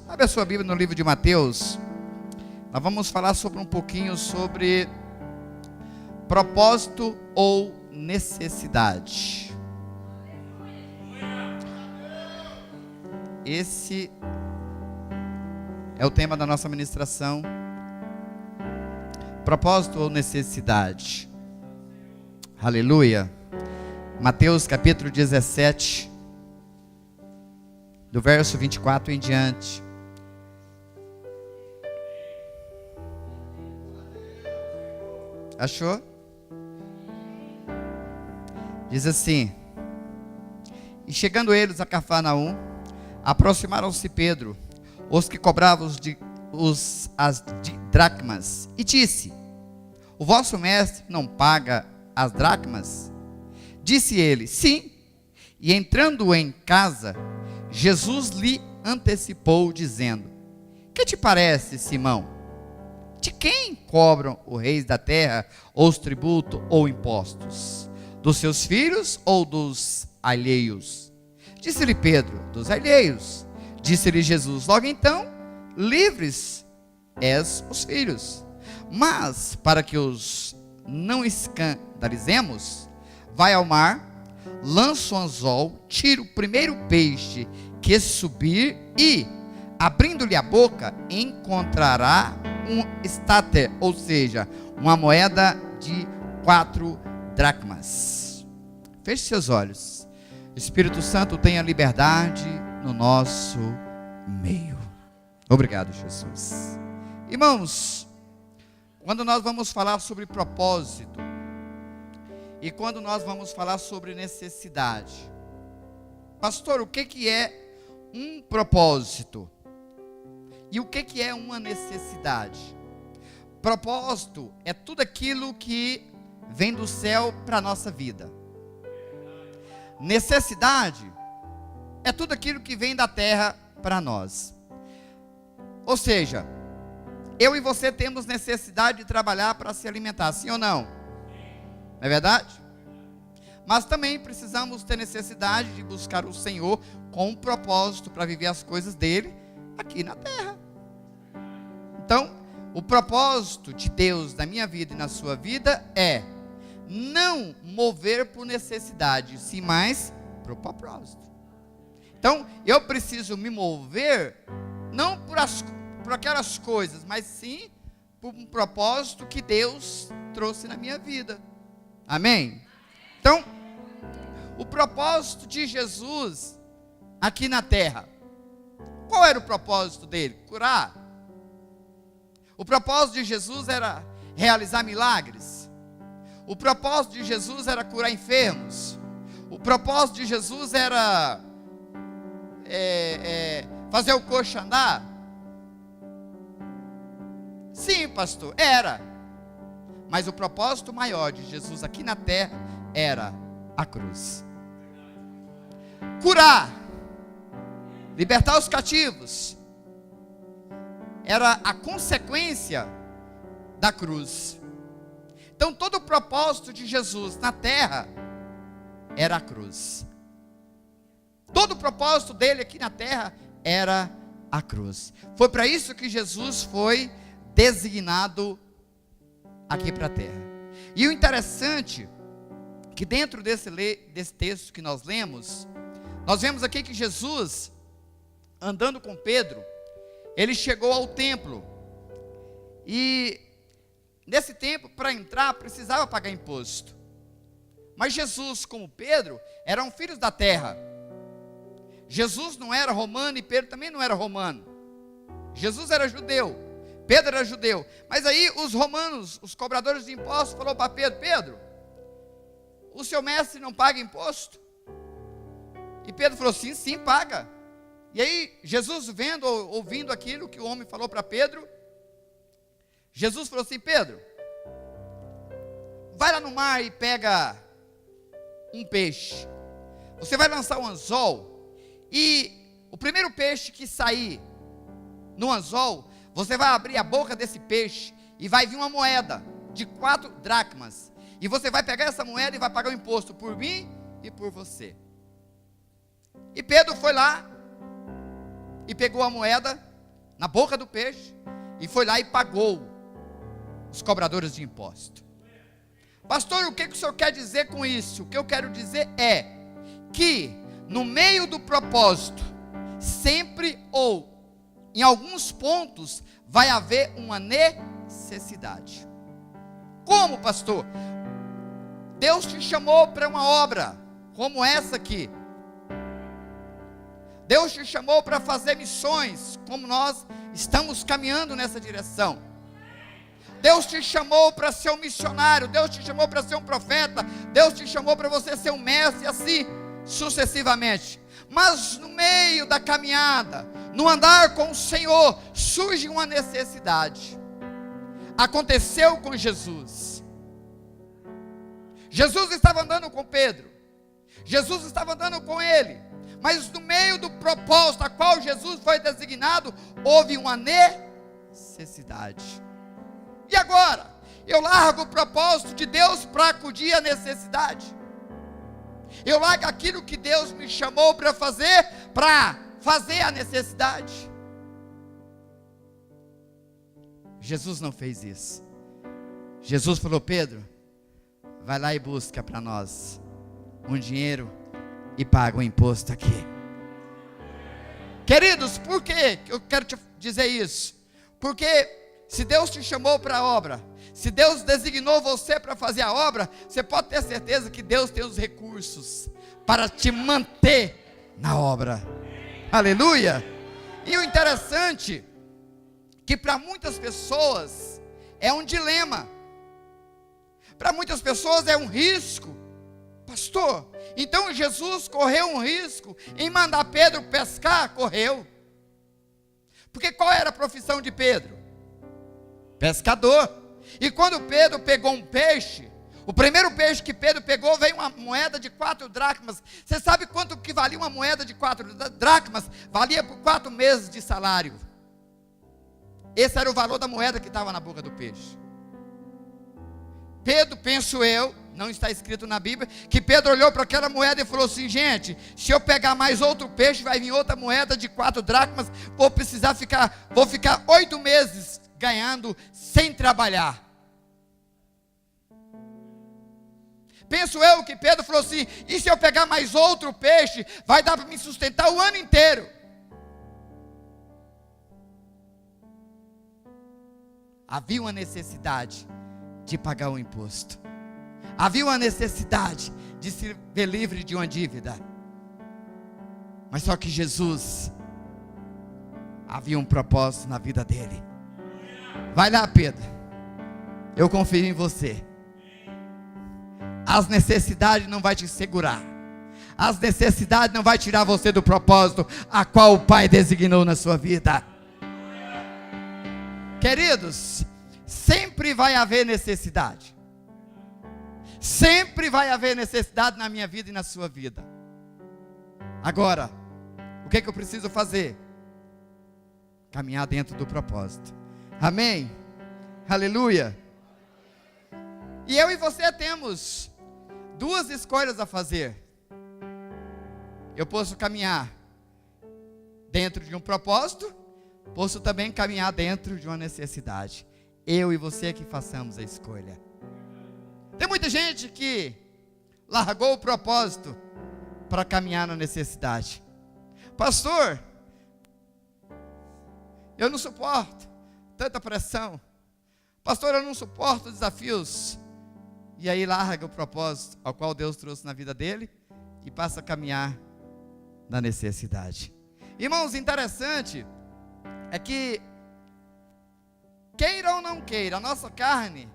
Abre a sua Bíblia no livro de Mateus. Nós vamos falar sobre um pouquinho sobre propósito ou necessidade. Esse é o tema da nossa ministração. Propósito ou necessidade. Aleluia. Mateus capítulo 17, do verso 24 em diante. Achou? Diz assim: E chegando eles a Cafarnaum, aproximaram-se Pedro, os que cobravam as dracmas, e disse: O vosso mestre não paga as dracmas? Disse ele: Sim. E entrando em casa, Jesus lhe antecipou, dizendo: Que te parece, Simão? De quem cobram os reis da terra os tributos ou impostos? Dos seus filhos ou dos alheios? Disse-lhe Pedro: Dos alheios. Disse-lhe Jesus: Logo então, livres és os filhos. Mas, para que os não escandalizemos, vai ao mar, lança o anzol, tira o primeiro peixe que subir e, abrindo-lhe a boca, encontrará um estáter, ou seja, uma moeda de 4 dracmas. Feche seus olhos. Espírito Santo, tenha liberdade no nosso meio. Obrigado, Jesus. Irmãos, quando nós vamos falar sobre propósito e quando nós vamos falar sobre necessidade, pastor, o que é um propósito? E o que é uma necessidade? Propósito é tudo aquilo que vem do céu para a nossa vida. Necessidade é tudo aquilo que vem da terra para nós. Ou seja, eu e você temos necessidade de trabalhar para se alimentar, sim ou não? Não é verdade? Mas também precisamos ter necessidade de buscar o Senhor com um propósito para viver as coisas dele aqui na terra. Então, o propósito de Deus na minha vida e na sua vida é não mover por necessidade, sim mais por propósito. Então, eu preciso me mover não por aquelas coisas, mas sim por um propósito que Deus trouxe na minha vida. Amém? Então, o propósito de Jesus aqui na terra, qual era o propósito dele? Curar. O propósito de Jesus era realizar milagres. O propósito de Jesus era curar enfermos. O propósito de Jesus era fazer o coxo andar. Sim, pastor, era. Mas o propósito maior de Jesus aqui na terra era a cruz. Curar, libertar os cativos, era a consequência da cruz. Então todo o propósito de Jesus na terra era a cruz. Todo o propósito dele aqui na terra era a cruz. Foi para isso que Jesus foi designado aqui para a terra. E o interessante que dentro desse texto que nós lemos, nós vemos aqui que Jesus, andando com Pedro, ele chegou ao templo, e nesse templo, para entrar, precisava pagar imposto. Mas Jesus, como Pedro, eram filhos da terra. Jesus não era romano e Pedro também não era romano. Jesus era judeu, Pedro era judeu. Mas aí os romanos, os cobradores de impostos, falaram para Pedro: Pedro, o seu mestre não paga imposto? E Pedro falou: sim, sim, paga. E aí Jesus, ouvindo aquilo que o homem falou para Pedro, Jesus falou assim: Pedro, vai lá no mar e pega um peixe. Você vai lançar um anzol, e o primeiro peixe que sair no anzol, você vai abrir a boca desse peixe, e vai vir uma moeda de 4 dracmas, e você vai pegar essa moeda e vai pagar o imposto por mim e por você. E Pedro foi lá, e pegou a moeda na boca do peixe e foi lá e pagou os cobradores de imposto. Pastor, o que o senhor quer dizer com isso? O que eu quero dizer é que no meio do propósito, sempre ou em alguns pontos, vai haver uma necessidade. Como, pastor? Deus te chamou para uma obra como essa aqui. Deus te chamou para fazer missões, como nós estamos caminhando nessa direção. Deus te chamou para ser um missionário, Deus te chamou para ser um profeta, Deus te chamou para você ser um mestre, e assim sucessivamente. Mas no meio da caminhada, no andar com o Senhor, surge uma necessidade. Aconteceu com Jesus. Jesus estava andando com Pedro, Jesus estava andando com ele, mas no meio do propósito a qual Jesus foi designado, houve uma necessidade. E agora? Eu largo o propósito de Deus para acudir a necessidade. Eu largo aquilo que Deus me chamou para fazer a necessidade. Jesus não fez isso. Jesus falou: Pedro, vai lá e busca para nós um dinheiro e paga o imposto aqui. Queridos, por que eu quero te dizer isso? Porque se Deus te chamou para a obra, se Deus designou você para fazer a obra, você pode ter certeza que Deus tem os recursos para te manter na obra. Aleluia! E o interessante, que para muitas pessoas é um dilema, para muitas pessoas é um risco. Pastor, então Jesus correu um risco em mandar Pedro pescar? Correu. Porque qual era a profissão de Pedro? Pescador. E quando Pedro pegou um peixe, o primeiro peixe que Pedro pegou, veio uma moeda de 4 dracmas. Você sabe quanto que valia uma moeda de 4 dracmas? Valia por 4 meses de salário. Esse era o valor da moeda que estava na boca do peixe. Pedro, penso eu, não está escrito na Bíblia, que Pedro olhou para aquela moeda e falou assim: gente, se eu pegar mais outro peixe, vai vir outra moeda de 4 dracmas, vou ficar 8 meses ganhando sem trabalhar. Penso eu que Pedro falou assim: e se eu pegar mais outro peixe, vai dar para me sustentar o ano inteiro. Havia uma necessidade de pagar o imposto. Havia uma necessidade de se ver livre de uma dívida. Mas só que Jesus, havia um propósito na vida dele. Vai lá, Pedro, eu confio em você. As necessidades não vai te segurar. As necessidades não vai tirar você do propósito a qual o Pai designou na sua vida. Queridos, sempre vai haver necessidade. Sempre vai haver necessidade na minha vida e na sua vida. Agora, o que eu preciso fazer? Caminhar dentro do propósito. Amém? Aleluia. E eu e você temos 2 escolhas a fazer. Eu posso caminhar dentro de um propósito, posso também caminhar dentro de uma necessidade. Eu e você que façamos a escolha. Tem muita gente que largou o propósito para caminhar na necessidade. Pastor, eu não suporto tanta pressão. Pastor, eu não suporto desafios. E aí larga o propósito ao qual Deus trouxe na vida dele e passa a caminhar na necessidade. Irmãos, interessante é que, queira ou não queira, a nossa carne,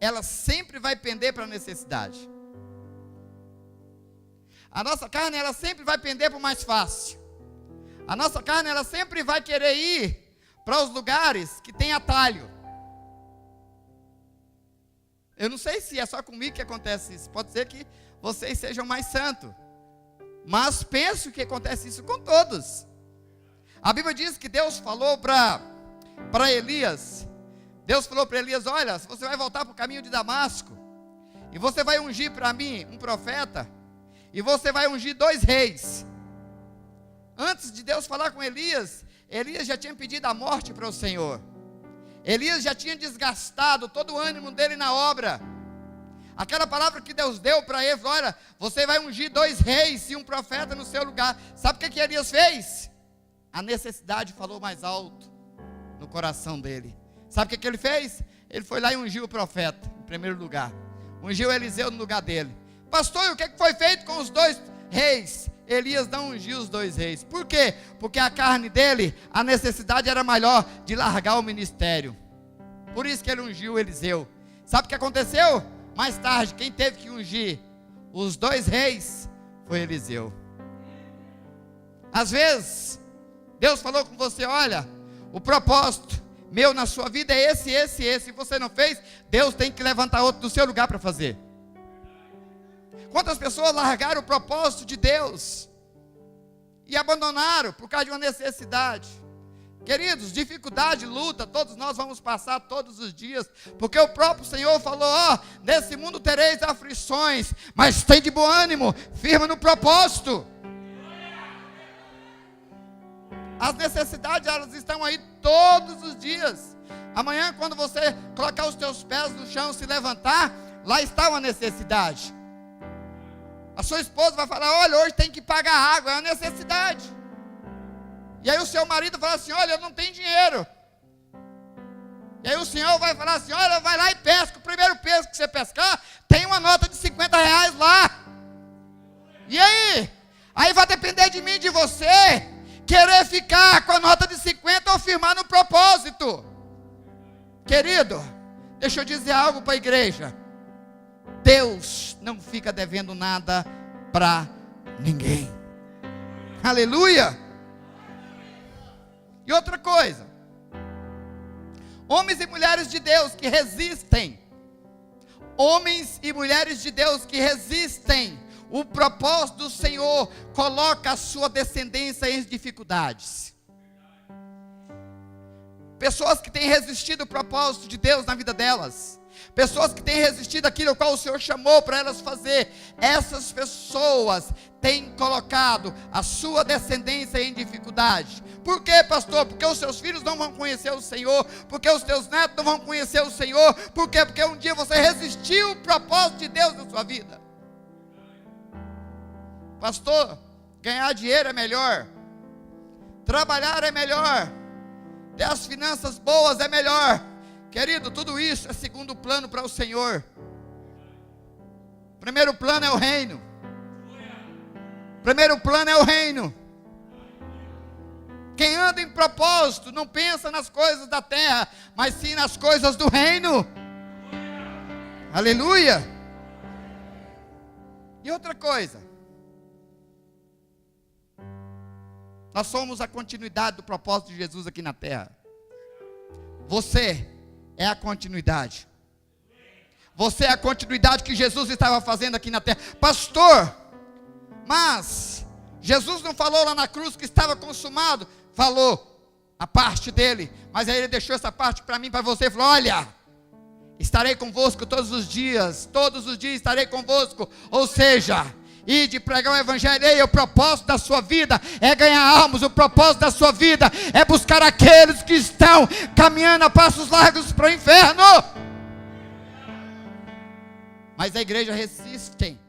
ela sempre vai pender para a necessidade. A nossa carne, ela sempre vai pender para o mais fácil. A nossa carne, ela sempre vai querer ir para os lugares que tem atalho. Eu não sei se é só comigo que acontece isso. Pode ser que vocês sejam mais santos. Mas penso que acontece isso com todos. A Bíblia diz que Deus falou para Elias. Deus falou para Elias: olha, você vai voltar para o caminho de Damasco, e você vai ungir para mim um profeta, e você vai ungir 2 reis. antes de Deus falar com Elias, Elias já tinha pedido a morte para o Senhor. Elias já tinha desgastado todo o ânimo dele na obra. Aquela palavra que Deus deu para ele, olha, você vai ungir 2 reis e um profeta no seu lugar. Sabe o que Elias fez? A necessidade falou mais alto no coração dele. Sabe o que ele fez? Ele foi lá e ungiu o profeta, em primeiro lugar. Ungiu Eliseu no lugar dele. Pastor, e o que foi feito com os 2 reis? Elias não ungiu os 2 reis. Por quê? Porque a carne dele, a necessidade era maior de largar o ministério. Por isso que ele ungiu Eliseu. Sabe o que aconteceu? Mais tarde, quem teve que ungir os 2 reis foi Eliseu. Às vezes, Deus falou com você, olha, o propósito meu na sua vida é esse. Se você não fez, Deus tem que levantar outro do seu lugar para fazer. Quantas pessoas largaram o propósito de Deus e abandonaram por causa de uma necessidade? Queridos, dificuldade, luta, todos nós vamos passar todos os dias, porque o próprio Senhor falou, nesse mundo tereis aflições, mas tem de bom ânimo, firma no propósito. As necessidades, elas estão aí todos os dias. Amanhã, quando você colocar os teus pés no chão, se levantar, lá está uma necessidade. A sua esposa vai falar, olha, hoje tem que pagar água, é uma necessidade. E aí o seu marido fala assim, olha, eu não tenho dinheiro. E aí o senhor vai falar assim, olha, vai lá e pesca. O primeiro pesco que você pescar, tem uma nota de 50 reais lá. E aí? Aí vai depender de mim e de você, querer ficar com a nota de 50 ou firmar no propósito. Querido, deixa eu dizer algo para a igreja. Deus não fica devendo nada para ninguém. Aleluia. E outra coisa, homens e mulheres de Deus que resistem, o propósito do Senhor coloca a sua descendência em dificuldades. Pessoas que têm resistido ao propósito de Deus na vida delas, pessoas que têm resistido àquilo ao qual o Senhor chamou para elas fazer, essas pessoas têm colocado a sua descendência em dificuldade. Por quê, pastor? Porque os seus filhos não vão conhecer o Senhor, porque os teus netos não vão conhecer o Senhor. Por quê? Porque um dia você resistiu ao propósito de Deus na sua vida. Pastor, ganhar dinheiro é melhor, trabalhar é melhor, ter as finanças boas é melhor. Querido, tudo isso é segundo plano para o Senhor. Primeiro plano é o reino. Primeiro plano é o reino. Quem anda em propósito não pensa nas coisas da terra, mas sim nas coisas do reino. Aleluia. E outra coisa, nós somos a continuidade do propósito de Jesus aqui na terra. Você é a continuidade. Você é a continuidade que Jesus estava fazendo aqui na terra. Pastor, mas Jesus não falou lá na cruz que estava consumado? Falou a parte dele, mas aí ele deixou essa parte para mim, para você, e falou, olha, estarei convosco todos os dias estarei convosco. Ou seja, ide pregar o evangelho. E o propósito da sua vida é ganhar almas. O propósito da sua vida é buscar aqueles que estão caminhando a passos largos para o inferno. Mas a igreja resistem.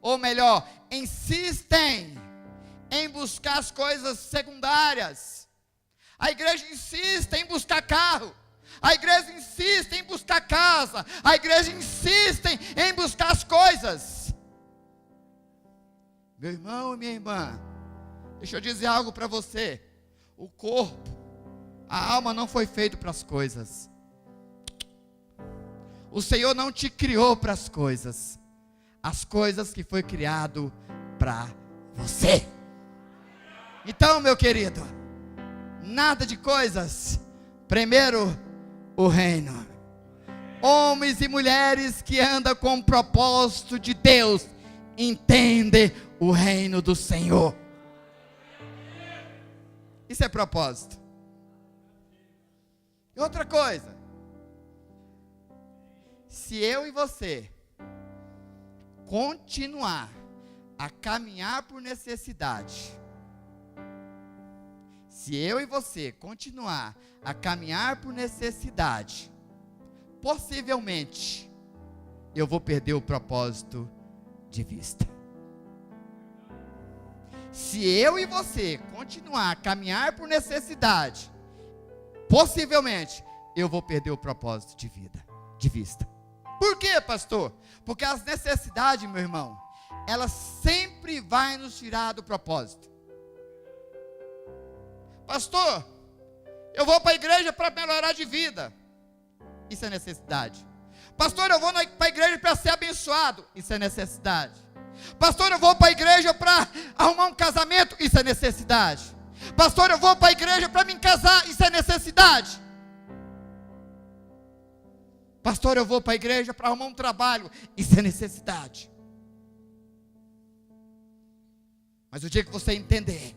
Ou melhor, insistem em buscar as coisas secundárias. A igreja insiste em buscar carro. A igreja insiste em buscar casa. A igreja insiste em buscar as coisas. Meu irmão e minha irmã, deixa eu dizer algo para você. O corpo, a alma não foi feito para as coisas. O Senhor não te criou para as coisas. As coisas que foi criado para você. Então, meu querido, nada de coisas. Primeiro, o reino. Homens e mulheres que andam com o propósito de Deus, entendem o reino do Senhor. Isso é propósito. E outra coisa, se eu e você continuar a caminhar por necessidade, se eu e você continuar a caminhar por necessidade, possivelmente eu vou perder o propósito de vista. Se eu e você continuar a caminhar por necessidade, possivelmente eu vou perder o propósito de vista. Por quê, pastor? Porque as necessidades, meu irmão, elas sempre vão nos tirar do propósito. Pastor, eu vou para a igreja para melhorar de vida. Isso é necessidade. Pastor, eu vou para a igreja para ser abençoado. Isso é necessidade. Pastor, eu vou para a igreja para arrumar um casamento. Isso é necessidade. Pastor, eu vou para a igreja para me casar. Isso é necessidade. Pastor, eu vou para a igreja para arrumar um trabalho. Isso é necessidade. Mas o dia que você entender,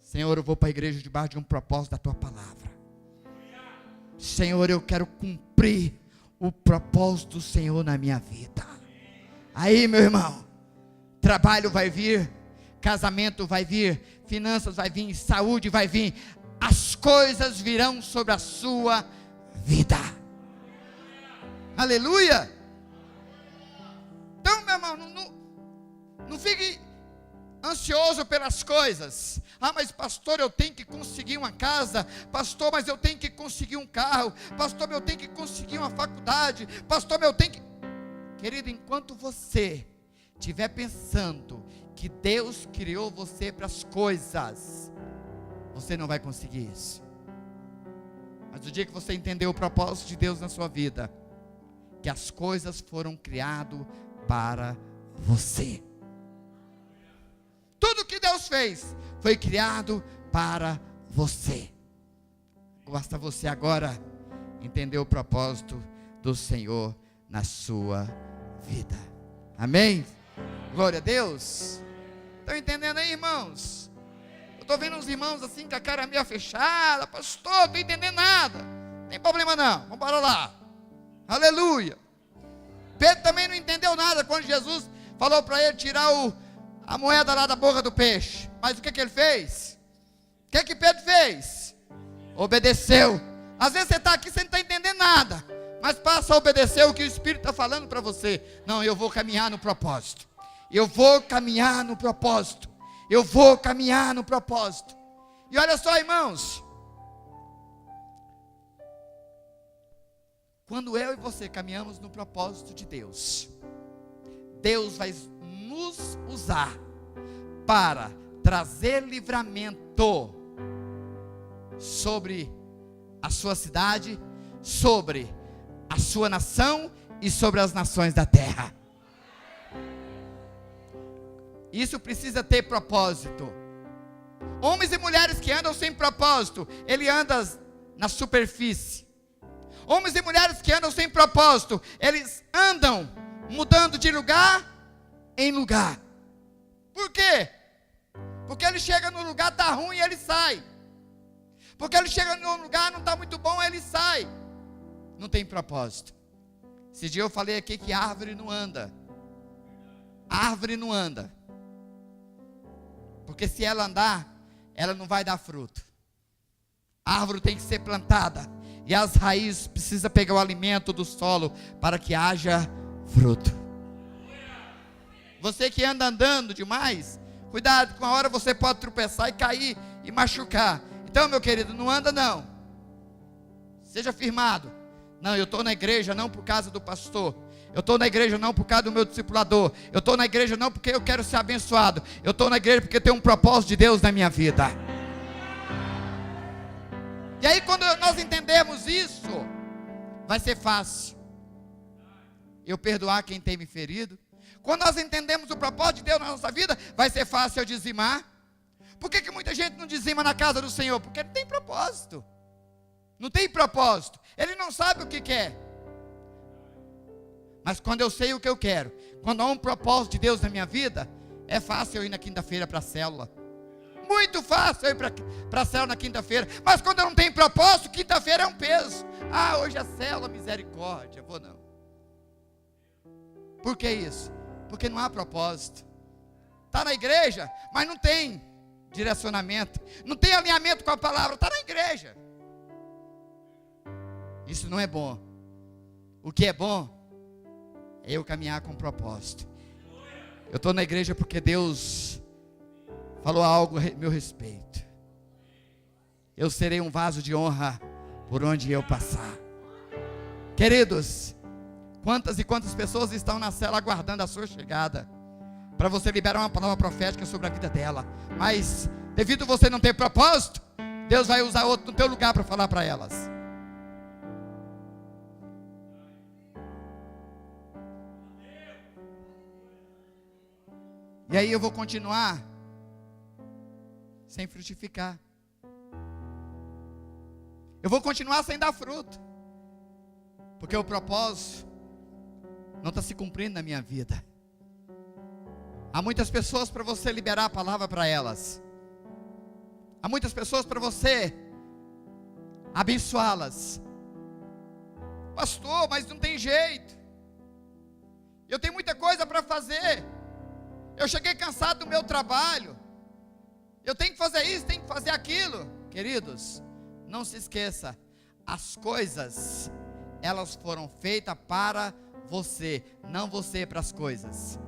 Senhor, eu vou para a igreja debaixo de um propósito da Tua palavra. Senhor, eu quero cumprir o propósito do Senhor na minha vida. Aí, meu irmão, trabalho vai vir, casamento vai vir, finanças vai vir, saúde vai vir, as coisas virão sobre a sua vida. Aleluia! Então, meu irmão, não fique ansioso pelas coisas. Ah, mas pastor, eu tenho que conseguir uma casa. Pastor, mas eu tenho que conseguir um carro. Pastor, eu tenho que conseguir uma faculdade. Pastor, eu tenho que... Querido, enquanto você estiver pensando que Deus criou você para as coisas, você não vai conseguir isso. Mas o dia que você entender o propósito de Deus na sua vida, que as coisas foram criadas para você. Tudo que Deus fez foi criado para você. Basta você agora entender o propósito do Senhor na sua vida. Amém? Glória a Deus. Estão entendendo aí, irmãos? Eu estou vendo uns irmãos assim com a cara meio fechada. Pastor, não estou entendendo nada. Não tem problema não, vamos para lá. Aleluia. Pedro também não entendeu nada quando Jesus falou para ele tirar a moeda lá da boca do peixe. Mas o que ele fez? O que Pedro fez? Obedeceu. Às vezes você está aqui, você não está entendendo nada, mas passa a obedecer o que o Espírito está falando para você. Não, eu vou caminhar no propósito. Eu vou caminhar no propósito. Eu vou caminhar no propósito. E olha só, irmãos, quando eu e você caminhamos no propósito de Deus, Deus vai nos usar para trazer livramento sobre a sua cidade, sobre a sua nação e sobre as nações da terra. Isso precisa ter propósito. Homens e mulheres que andam sem propósito, ele anda na superfície. Homens e mulheres que andam sem propósito, eles andam mudando de lugar em lugar. Por quê? Porque ele chega no lugar, está ruim, ele sai. Porque ele chega no lugar, não está muito bom, ele sai. Não tem propósito. Esse dia eu falei aqui que árvore não anda. Árvore não anda. Porque se ela andar, ela não vai dar fruto. A árvore tem que ser plantada. E as raízes precisam pegar o alimento do solo para que haja fruto. Você que anda andando demais, cuidado, com a hora você pode tropeçar e cair e machucar. Então, meu querido, não anda não. Seja firmado. Não, eu estou na igreja não por causa do pastor. Eu estou na igreja não por causa do meu discipulador. Eu estou na igreja não porque eu quero ser abençoado. Eu estou na igreja porque tem um propósito de Deus na minha vida. E aí quando nós entendemos isso, vai ser fácil eu perdoar quem tem me ferido. Quando nós entendemos o propósito de Deus na nossa vida, vai ser fácil eu dizimar. Por que muita gente não dizima na casa do Senhor? Porque não tem propósito. Não tem propósito. Ele não sabe o que quer. Mas quando eu sei o que eu quero, quando há um propósito de Deus na minha vida, é fácil eu ir na quinta-feira para a célula. Muito fácil eu ir para a célula na quinta-feira. Mas quando eu não tenho propósito, quinta-feira é um peso. Ah, hoje é célula, misericórdia. Vou não. Por que isso? Porque não há propósito. Está na igreja, mas não tem direcionamento, não tem alinhamento com a palavra, está na igreja. Isso não é bom. O que é bom é eu caminhar com propósito. Eu estou na igreja porque Deus falou algo a meu respeito. Eu serei um vaso de honra por onde eu passar. Queridos, quantas e quantas pessoas estão na cela aguardando a sua chegada, para você liberar uma palavra profética sobre a vida dela, mas devido a você não ter propósito, Deus vai usar outro no teu lugar para falar para elas. E aí eu vou continuar sem frutificar. Eu vou continuar sem dar fruto, porque o propósito não está se cumprindo na minha vida. Há muitas pessoas para você liberar a palavra para elas. Há muitas pessoas para você abençoá-las. Pastor, mas não tem jeito. Eu tenho muita coisa para fazer. Eu cheguei cansado do meu trabalho. Eu tenho que fazer isso, tenho que fazer aquilo. Queridos, não se esqueça. As coisas, elas foram feitas para você, não você para as coisas.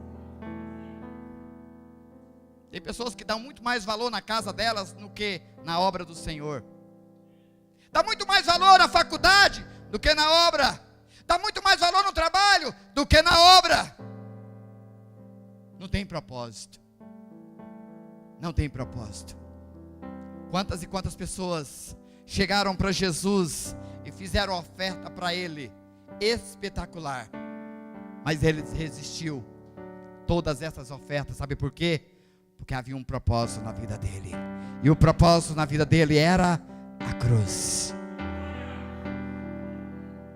Tem pessoas que dão muito mais valor na casa delas do que na obra do Senhor. Dá muito mais valor na faculdade do que na obra. Dá muito mais valor no trabalho do que na obra. Não tem propósito. Não tem propósito. Quantas e quantas pessoas chegaram para Jesus e fizeram oferta para Ele espetacular, mas Ele resistiu todas essas ofertas. Sabe por quê? Porque havia um propósito na vida dele, e o propósito na vida dele era a cruz.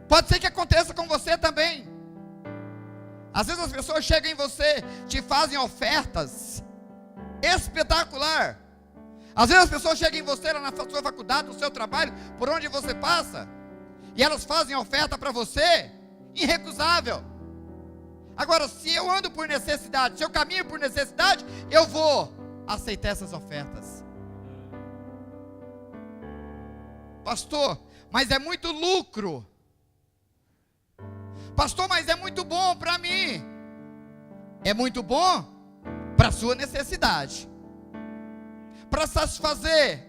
Pode ser que aconteça com você também. Às vezes as pessoas chegam em você, te fazem ofertas espetacular. Às vezes as pessoas chegam em você lá na sua faculdade, no seu trabalho, por onde você passa, e elas fazem oferta para você irrecusável. Agora, se eu ando por necessidade, se eu caminho por necessidade, eu vou aceitar essas ofertas. Pastor, mas é muito lucro. Pastor, mas é muito bom para mim. É muito bom para a sua necessidade. Para satisfazer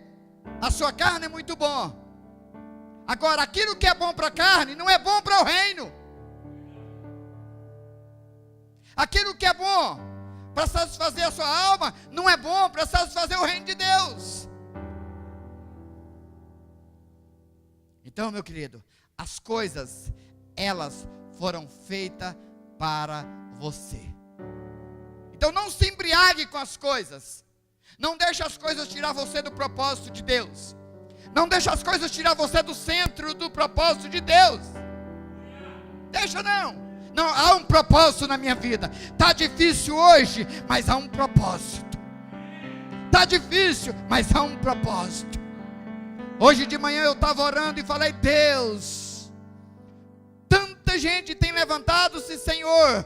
a sua carne é muito bom. Agora, aquilo que é bom para a carne não é bom para o reino. Aquilo que é bom para satisfazer a sua alma não é bom para satisfazer o reino de Deus. Então, meu querido, as coisas, elas foram feitas para você. Então não se embriague com as coisas. Não deixe as coisas tirar você do propósito de Deus. Não deixe as coisas tirar você do centro do propósito de Deus. Deixa não. Não, há um propósito na minha vida. Está difícil hoje, mas há um propósito. Está difícil, mas há um propósito. Hoje de manhã eu estava orando e falei: Deus, tanta gente tem levantado-se, Senhor,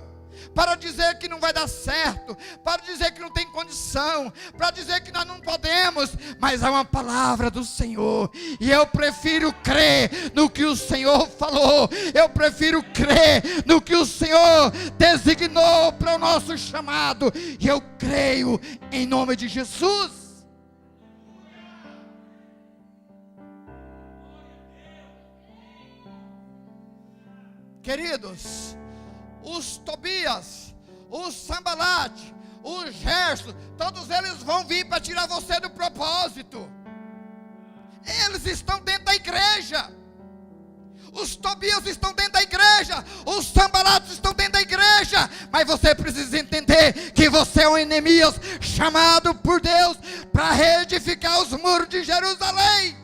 para dizer que não vai dar certo, para dizer que não tem condição, para dizer que nós não podemos, mas há uma palavra do Senhor, e eu prefiro crer no que o Senhor falou, eu prefiro crer no que o Senhor designou para o nosso chamado, e eu creio em nome de Jesus. Queridos, os Tobias, os Sambalate, os Gerson, todos eles vão vir para tirar você do propósito. Eles estão dentro da igreja. Os Tobias estão dentro da igreja. Os Sambalates estão dentro da igreja. Mas você precisa entender que você é um Neemias chamado por Deus para reedificar os muros de Jerusalém.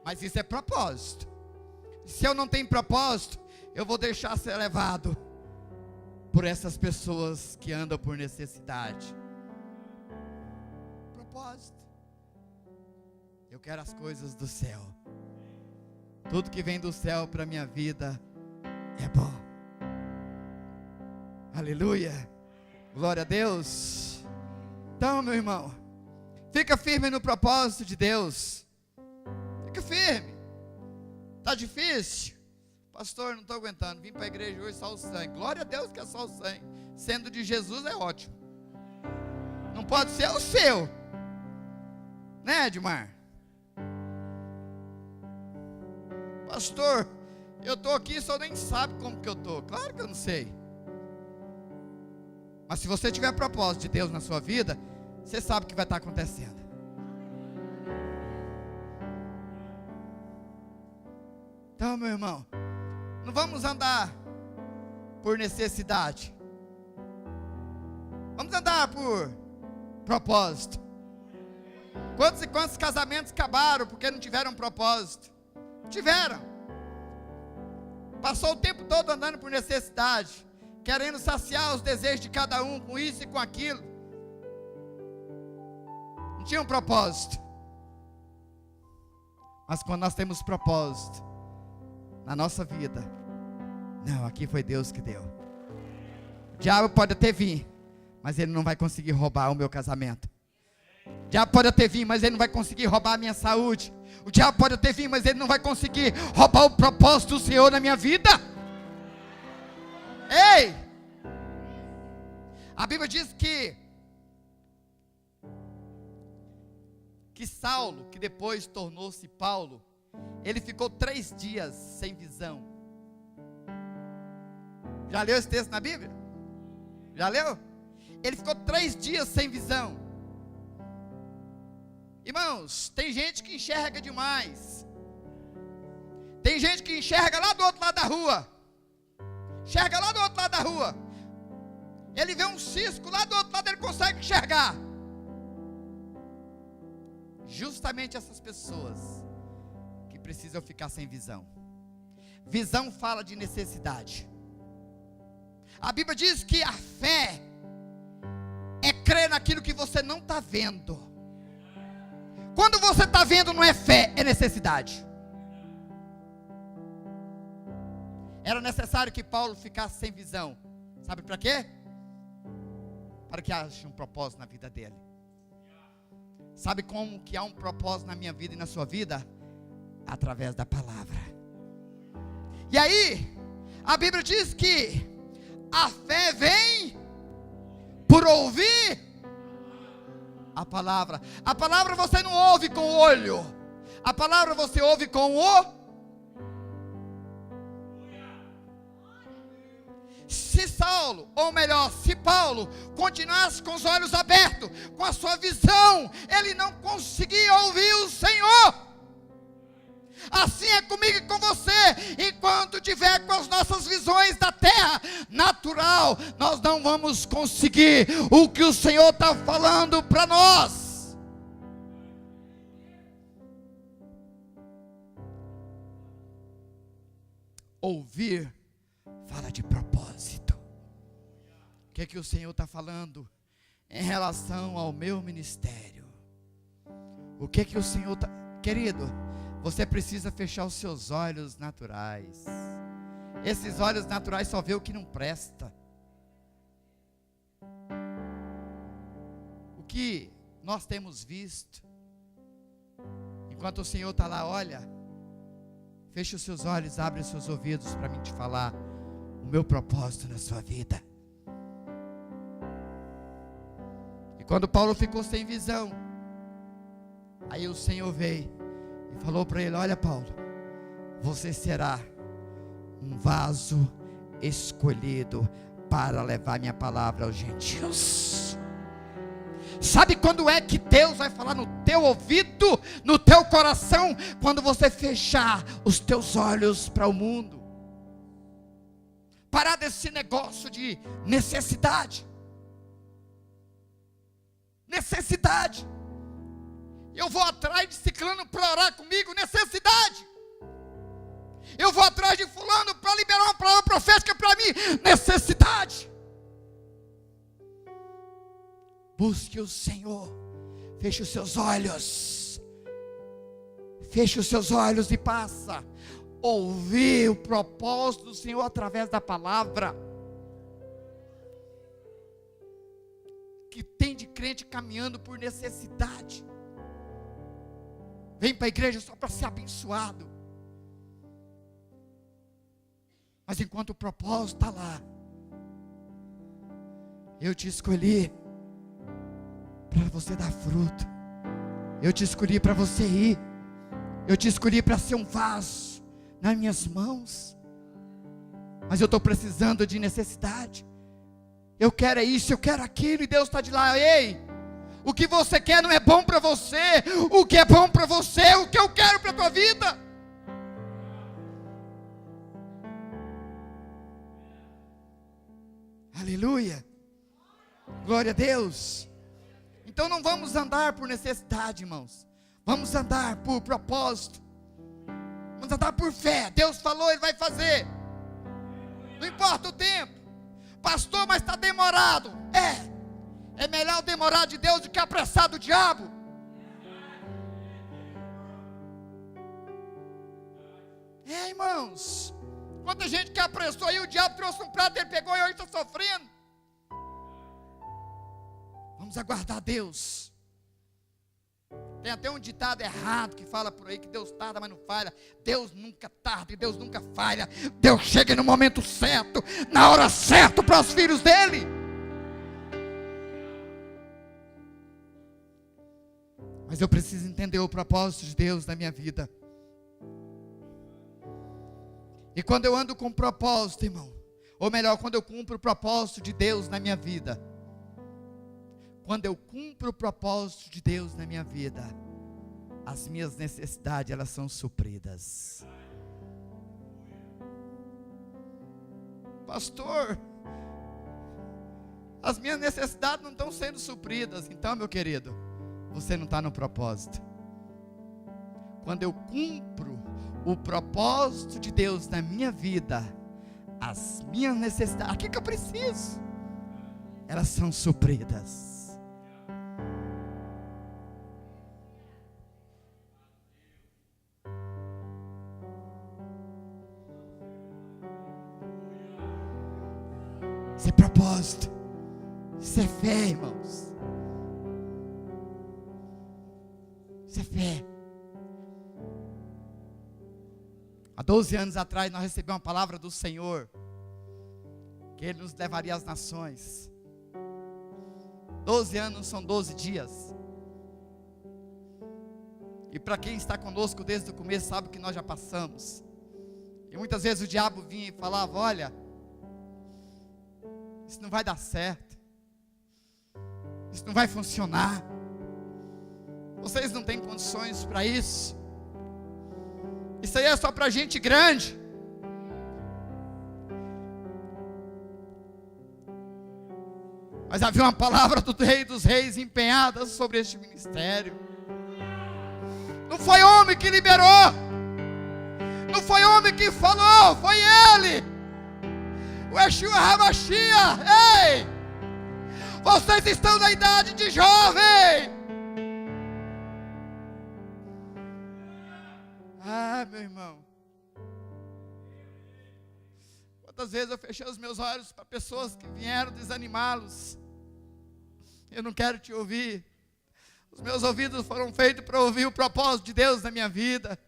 Mas isso é propósito. Se eu não tenho propósito, eu vou deixar ser levado por essas pessoas que andam por necessidade. Propósito. Eu quero as coisas do céu. Tudo que vem do céu para a minha vida é bom. Aleluia. Glória a Deus. Então, meu irmão, fica firme no propósito de Deus. Fica firme. Está difícil? Pastor, não estou aguentando. Vim para a igreja hoje só o sangue. Glória a Deus que é só o sangue. Sendo de Jesus é ótimo. Não pode ser o seu. Né, Edmar? Pastor, eu estou aqui, só nem sabe como que eu estou. Claro que eu não sei. Mas se você tiver propósito de Deus na sua vida, você sabe o que vai estar acontecendo. Então, meu irmão, não vamos andar por necessidade. Vamos andar por propósito. Quantos e quantos casamentos acabaram porque não tiveram propósito? Tiveram. Passou o tempo todo andando por necessidade, querendo saciar os desejos de cada um, com isso e com aquilo. Não tinha um propósito. Mas quando nós temos propósito na nossa vida, não, aqui foi Deus que deu. O diabo pode até vir, mas ele não vai conseguir roubar o meu casamento. O diabo pode até vir, mas ele não vai conseguir roubar a minha saúde. O diabo pode até vir, mas ele não vai conseguir roubar o propósito do Senhor na minha vida. Ei! A Bíblia diz que Saulo, que depois tornou-se Paulo, ele ficou 3 dias sem visão. Já leu esse texto na Bíblia? Já leu? Ele ficou 3 dias sem visão. Irmãos, tem gente que enxerga demais. Tem gente que enxerga lá do outro lado da rua. Enxerga lá do outro lado da rua. Ele vê um cisco lá do outro lado, ele consegue enxergar. Justamente essas pessoas que precisam ficar sem visão. Visão fala de necessidade. A Bíblia diz que a fé é crer naquilo que você não está vendo. Quando você está vendo não é fé, é necessidade. Era necessário que Paulo ficasse sem visão. Sabe para quê? Para que haja um propósito na vida dele. Sabe como que há um propósito na minha vida e na sua vida? Através da palavra. E aí, a Bíblia diz que a fé vem por ouvir a palavra. A palavra você não ouve com o olho. A palavra você ouve com o... Se Saulo, ou melhor, se Paulo continuasse com os olhos abertos, com a sua visão, ele não conseguia ouvir o Senhor. Assim é comigo e com você. Enquanto tiver com as nossas visões da terra natural, nós não vamos conseguir o que o Senhor está falando para nós. Ouvir fala de propósito. O que é que o Senhor está falando em relação ao meu ministério? O que é que o Senhor está... Querido, você precisa fechar os seus olhos naturais. Esses olhos naturais só vê o que não presta. O que nós temos visto, enquanto o Senhor está lá, olha, feche os seus olhos, abre os seus ouvidos para mim te falar o meu propósito na sua vida. E quando Paulo ficou sem visão, aí o Senhor veio e falou para ele: olha, Paulo, você será um vaso escolhido para levar minha palavra aos gentios. Sabe quando é que Deus vai falar no teu ouvido, no teu coração? Quando você fechar os teus olhos para o mundo. Parar desse negócio de necessidade. Necessidade. Eu vou atrás de ciclano para orar comigo, necessidade. Eu vou atrás de fulano para liberar uma palavra profética para mim, necessidade. Busque o Senhor. Feche os seus olhos. Feche os seus olhos e passa ouvir o propósito do Senhor através da palavra. crente caminhando por necessidade. Vem para a igreja só para ser abençoado. Mas enquanto o propósito está lá, eu te escolhi para você dar fruto. Eu te escolhi para você ir. Eu te escolhi para ser um vaso nas minhas mãos. Mas eu estou precisando de necessidade. Eu quero isso, eu quero aquilo. E Deus está de lá. Ei, o que você quer não é bom para você. O que é bom para você é o que eu quero para a tua vida. Aleluia. Glória a Deus. Então não vamos andar por necessidade, irmãos. Vamos andar por propósito. Vamos andar por fé. Deus falou, Ele vai fazer. Não importa o tempo. Pastor, mas está demorado. É melhor demorar de Deus do que apressar do diabo. Irmãos, quanta gente que apressou aí, o diabo trouxe um prato, ele pegou e hoje está sofrendo. Vamos aguardar Deus. Tem até um ditado errado que fala por aí que Deus tarda, mas não falha. Deus nunca tarda e Deus nunca falha. Deus chega no momento certo, na hora certa para os filhos dele. Mas eu preciso entender o propósito de Deus na minha vida. E quando eu ando com propósito, irmão, ou melhor, quando eu cumpro o propósito de Deus na minha vida, quando eu cumpro o propósito de Deus na minha vida, as minhas necessidades, elas são supridas. Pastor, as minhas necessidades não estão sendo supridas. Então, meu querido, você não está no propósito. Quando eu cumpro o propósito de Deus na minha vida, as minhas necessidades, o que eu preciso, elas são supridas. Isso é propósito. Isso é fé, irmãos. Isso é fé. Há 12 anos atrás nós recebemos uma palavra do Senhor, que Ele nos levaria às nações. 12 anos são 12 dias. E para quem está conosco desde o começo sabe que nós já passamos. E muitas vezes o diabo vinha e falava: olha, isso não vai dar certo, isso não vai funcionar, vocês não têm condições para isso, isso aí é só para gente grande. Mas havia uma palavra do Rei dos Reis empenhada sobre este ministério. Não foi homem que liberou, não foi homem que falou, foi Ele, o Yeshua HaMashiach. Ei, vocês estão na idade de jovem. Meu irmão, quantas vezes eu fechei os meus olhos para pessoas que vieram desanimá-los. Eu não quero te ouvir. Os meus ouvidos foram feitos para ouvir o propósito de Deus na minha vida.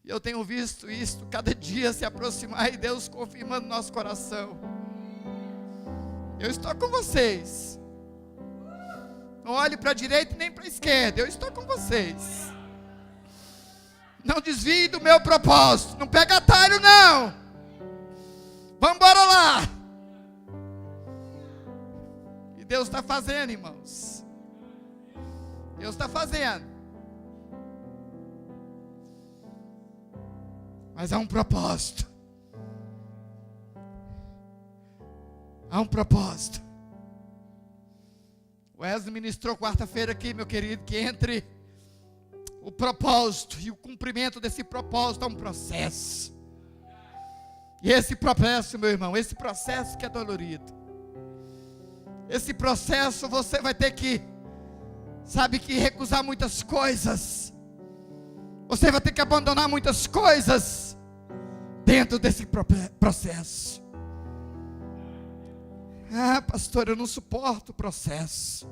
E eu tenho visto isso cada dia se aproximar e Deus confirmando no nosso coração. Eu estou com vocês. Não olhe para a direita nem para a esquerda. Eu estou com vocês. Não desvie do meu propósito. Não pega atalho não. Vamos embora lá. E Deus está fazendo, irmãos. Deus está fazendo. Mas há um propósito. Há um propósito. O Wesley ministrou quarta-feira aqui, meu querido, que entre o propósito e o cumprimento desse propósito há um processo. E esse processo, meu irmão, esse processo que é dolorido, esse processo você vai ter que, sabe, que recusar muitas coisas. Você vai ter que abandonar muitas coisas dentro desse processo. Ah, pastor, eu não suporto o processo.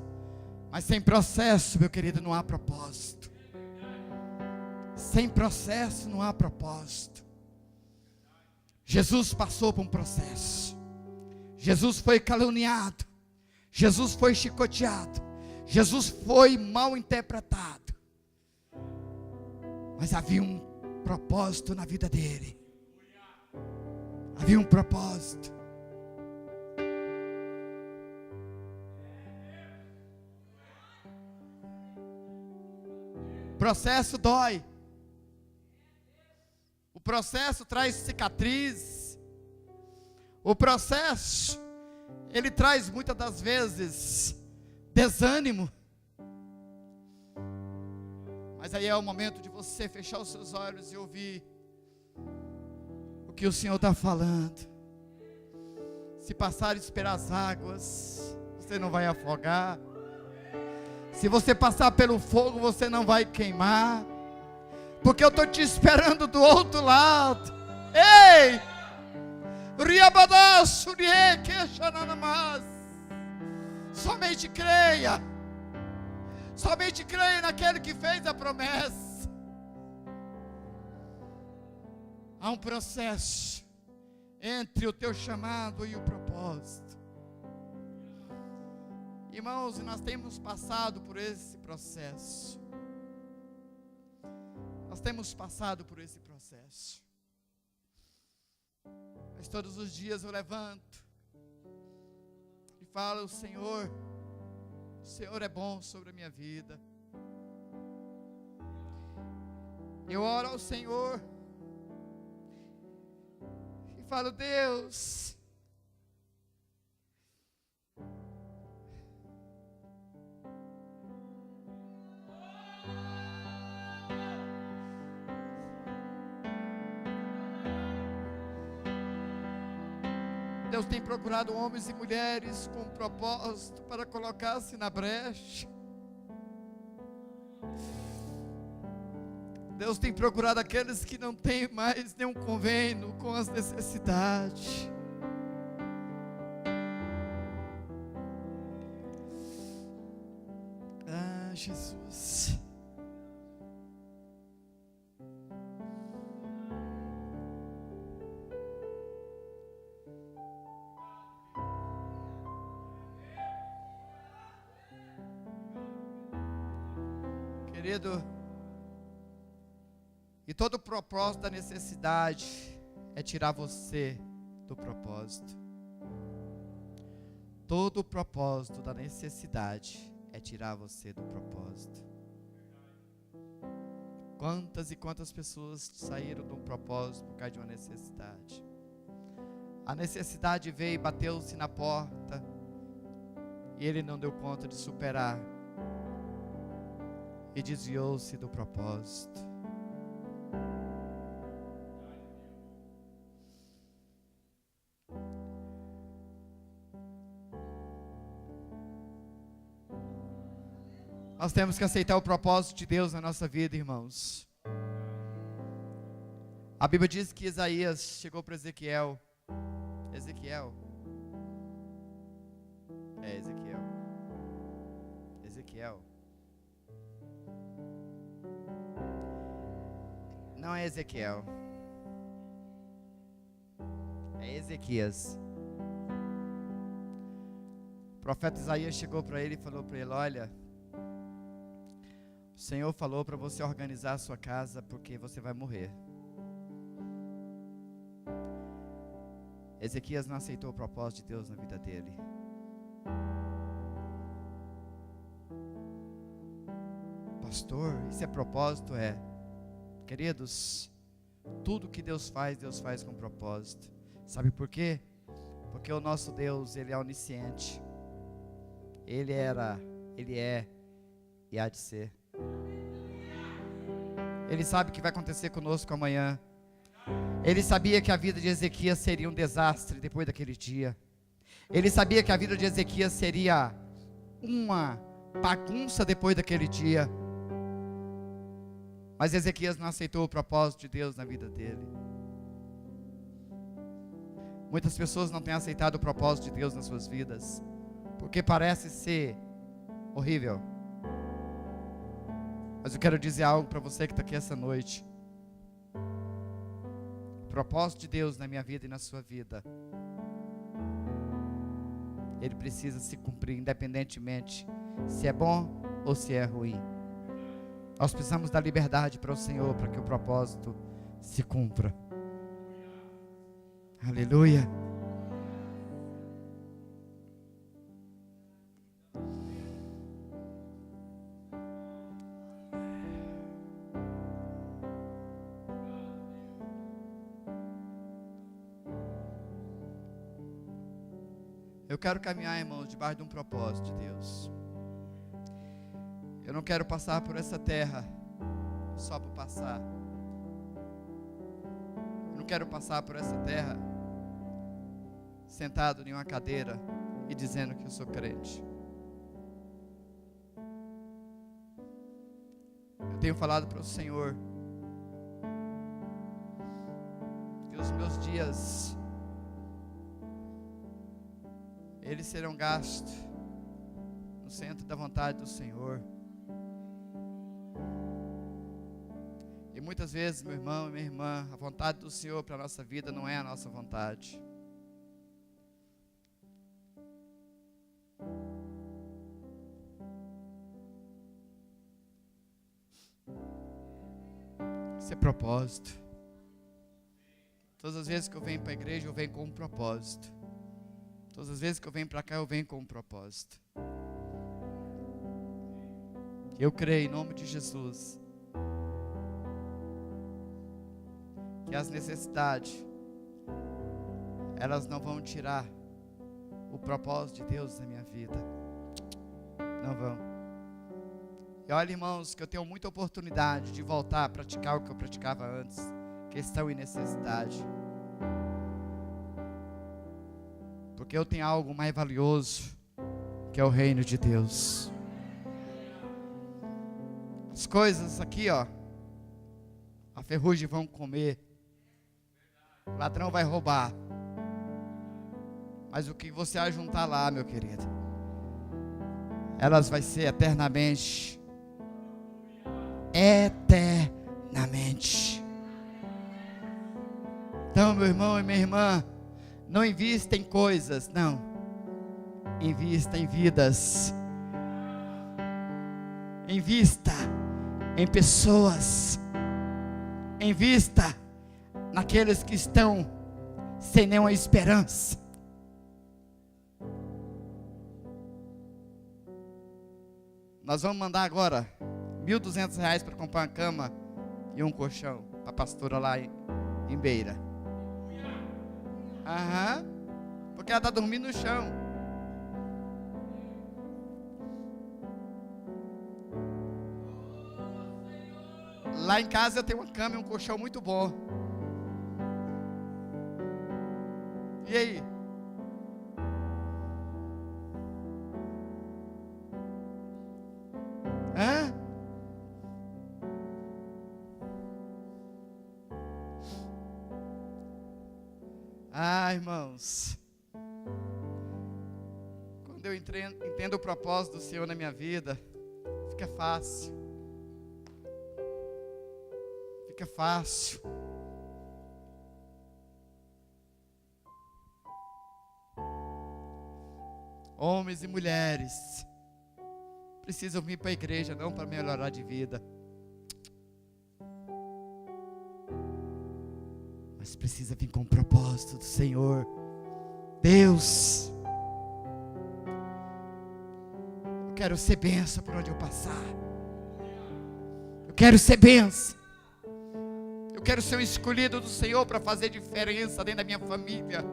Mas sem processo, meu querido, não há propósito. Sem processo não há propósito. Jesus passou por um processo. Jesus foi caluniado. Jesus foi chicoteado. Jesus foi mal interpretado. Mas havia um propósito na vida dele. Havia um propósito. O processo dói. O processo traz cicatriz. O processo, ele traz muitas das vezes desânimo. Mas aí é o momento de você fechar os seus olhos e ouvir o que o Senhor está falando. Se passares pelas águas, você não vai afogar. Se você passar pelo fogo, você não vai queimar. Porque eu estou te esperando do outro lado. Ei! Somente creia. Somente creia naquele que fez a promessa. Há um processo entre o teu chamado e o propósito. Irmãos, nós temos passado por esse processo. Nós temos passado por esse processo. Mas todos os dias eu levanto e falo: o Senhor é bom sobre a minha vida. Eu oro ao Senhor e falo: Deus, Deus tem procurado homens e mulheres com propósito para colocar-se na brecha. Deus tem procurado aqueles que não têm mais nenhum convênio com as necessidades. Ah, Jesus. Querido, e todo o propósito da necessidade é tirar você do propósito. Todo o propósito da necessidade é tirar você do propósito. Quantas e quantas pessoas saíram do propósito por causa de uma necessidade? A necessidade veio e bateu-se na porta e ele não deu conta de superar. E desviou-se do propósito. Nós temos que aceitar o propósito de Deus na nossa vida, irmãos. A Bíblia diz que Isaías chegou para Ezequiel. Ezequiel. Não é Ezequiel. É Ezequias. O profeta Isaías chegou para ele e falou para ele: olha, o Senhor falou para você organizar a sua casa porque você vai morrer. Ezequias não aceitou o propósito de Deus na vida dele. Pastor, isso é propósito? É. Queridos, tudo que Deus faz com propósito. Sabe por quê? Porque o nosso Deus, Ele é onisciente. Ele era, Ele é e há de ser. Ele sabe o que vai acontecer conosco amanhã. Ele sabia que a vida de Ezequias seria um desastre depois daquele dia. Ele sabia que a vida de Ezequias seria uma bagunça depois daquele dia. Mas Ezequias não aceitou o propósito de Deus na vida dele. Muitas pessoas não têm aceitado o propósito de Deus nas suas vidas, porque parece ser horrível. Mas eu quero dizer algo para você que está aqui essa noite. O propósito de Deus na minha vida e na sua vida, ele precisa se cumprir independentemente se é bom ou se é ruim. Nós precisamos dar liberdade para o Senhor, para que o propósito se cumpra. Aleluia. Eu quero caminhar, irmãos, debaixo de um propósito de Deus. Eu não quero passar por essa terra só por passar. Eu não quero passar por essa terra sentado em uma cadeira e dizendo que eu sou crente. Eu tenho falado para o Senhor que os meus dias, eles serão gastos no centro da vontade do Senhor. E muitas vezes, meu irmão e minha irmã, a vontade do Senhor para a nossa vida não é a nossa vontade. Isso é propósito. Todas as vezes que eu venho para a igreja, eu venho com um propósito. Todas as vezes que eu venho para cá, eu venho com um propósito. Eu creio em nome de Jesus que as necessidades, elas não vão tirar o propósito de Deus na minha vida. Não vão. E olha, irmãos, que eu tenho muita oportunidade de voltar a praticar o que eu praticava antes. Questão e necessidade. Porque eu tenho algo mais valioso, que é o reino de Deus. As coisas aqui, ó, a ferrugem vão comer, o ladrão vai roubar, mas o que você ajuntar lá, meu querido, elas vai ser eternamente. Então, meu irmão e minha irmã, não invista em coisas, não, invista em vidas. Invista em pessoas. Invista naqueles que estão sem nenhuma esperança. Nós vamos mandar agora R$1.200 para comprar uma cama e um colchão para a pastora lá em Beira. Aham. Porque ela está dormindo no chão. Lá em casa eu tenho uma cama e um colchão muito bom. E aí? Hã? Ah, irmãos, quando eu entendo o propósito do Senhor na minha vida, fica fácil. Fica fácil. Homens e mulheres precisam vir para a igreja não para melhorar de vida, mas precisa vir com o propósito do Senhor. Deus, eu quero ser bênção por onde eu passar. Eu quero ser bênção. Eu quero ser um escolhido do Senhor para fazer diferença dentro da minha família.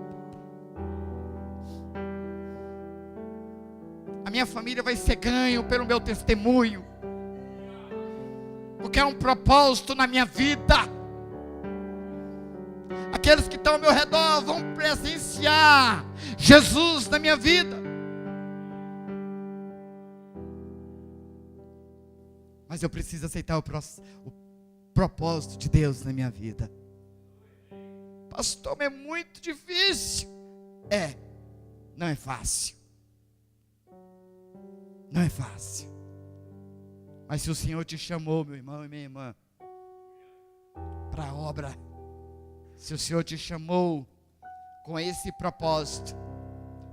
A minha família vai ser ganho pelo meu testemunho, porque é um propósito na minha vida. Aqueles que estão ao meu redor vão presenciar Jesus na minha vida. Mas eu preciso aceitar o propósito de Deus na minha vida. Pastor, é muito difícil. Não é fácil. Não é fácil. Mas se o Senhor te chamou, meu irmão e minha irmã, para a obra, se o Senhor te chamou com esse propósito,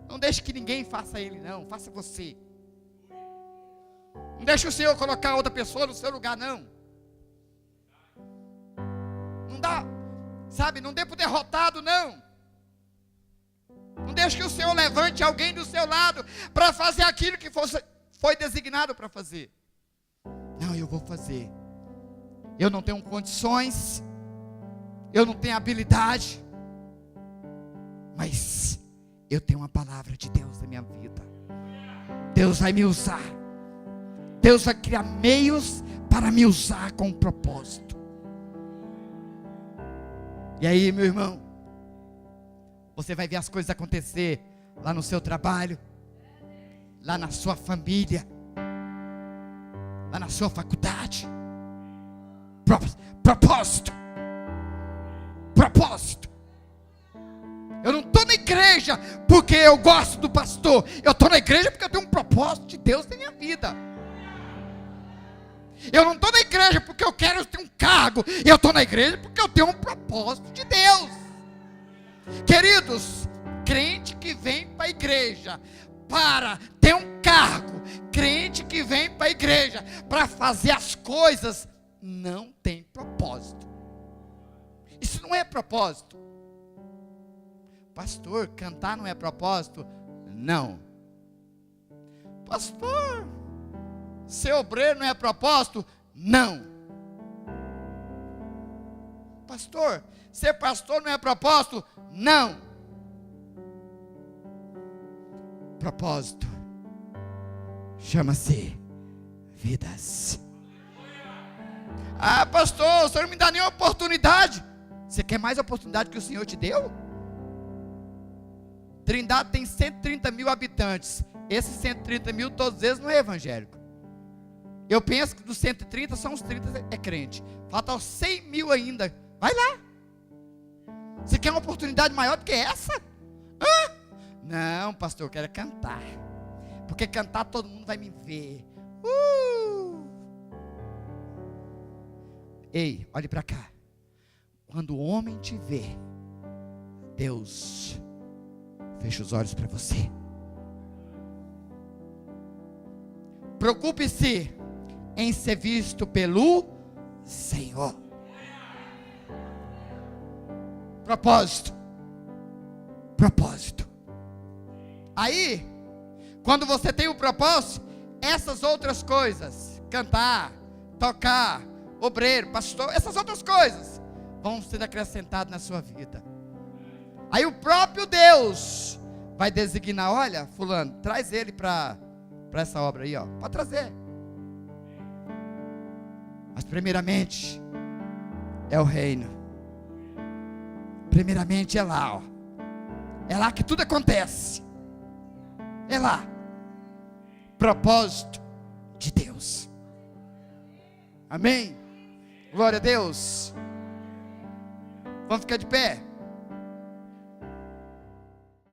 não deixe que ninguém faça ele, não, faça você. Não deixe o Senhor colocar outra pessoa no seu lugar, não. Não dá, sabe, não dê por derrotado, não. Não deixe que o Senhor levante alguém do seu lado para fazer aquilo que foi designado para fazer. Não, eu vou fazer. Eu não tenho condições, eu não tenho habilidade, mas eu tenho uma palavra de Deus na minha vida. Deus vai me usar. Deus vai criar meios para me usar com um propósito. E aí, meu irmão, você vai ver as coisas acontecer lá no seu trabalho, lá na sua família, lá na sua faculdade. Propósito. Propósito. Eu não estou na igreja porque eu gosto do pastor. Eu estou na igreja porque eu tenho um propósito de Deus na minha vida. Eu não estou na igreja porque eu quero ter um cargo. Eu estou na igreja porque eu tenho um propósito de Deus. Queridos, crente que vem para a igreja para ter um cargo, crente que vem para a igreja para fazer as coisas, não tem propósito. Isso não é propósito. Pastor, cantar não é propósito? Não. Pastor, ser obreiro não é propósito? Não. Pastor, ser pastor não é propósito? Não. Propósito chama-se vidas. Ah, pastor, o senhor não me dá nenhuma oportunidade. Você quer mais oportunidade que o Senhor te deu? Trindade tem 130 mil habitantes. Esses 130 mil, todos eles não é evangélico. Eu penso que dos 130, são os 30 é crente. Faltam 100 mil ainda. Vai lá. Você quer uma oportunidade maior do que essa? Hã? Não, pastor, eu quero cantar. Porque cantar todo mundo vai me ver. Ei, olhe para cá. Quando o homem te vê, Deus fecha os olhos para você. Preocupe-se em ser visto pelo Senhor. Propósito. Propósito. Aí, quando você tem o propósito, essas outras coisas, cantar, tocar, obreiro, pastor, essas outras coisas vão ser acrescentadas na sua vida. Aí o próprio Deus vai designar: olha, fulano, traz ele para essa obra aí, ó. Pode trazer. Mas primeiramente é o reino. Primeiramente é lá, ó. É lá que tudo acontece. É lá. Propósito de Deus. Amém? Glória a Deus. Vamos ficar de pé.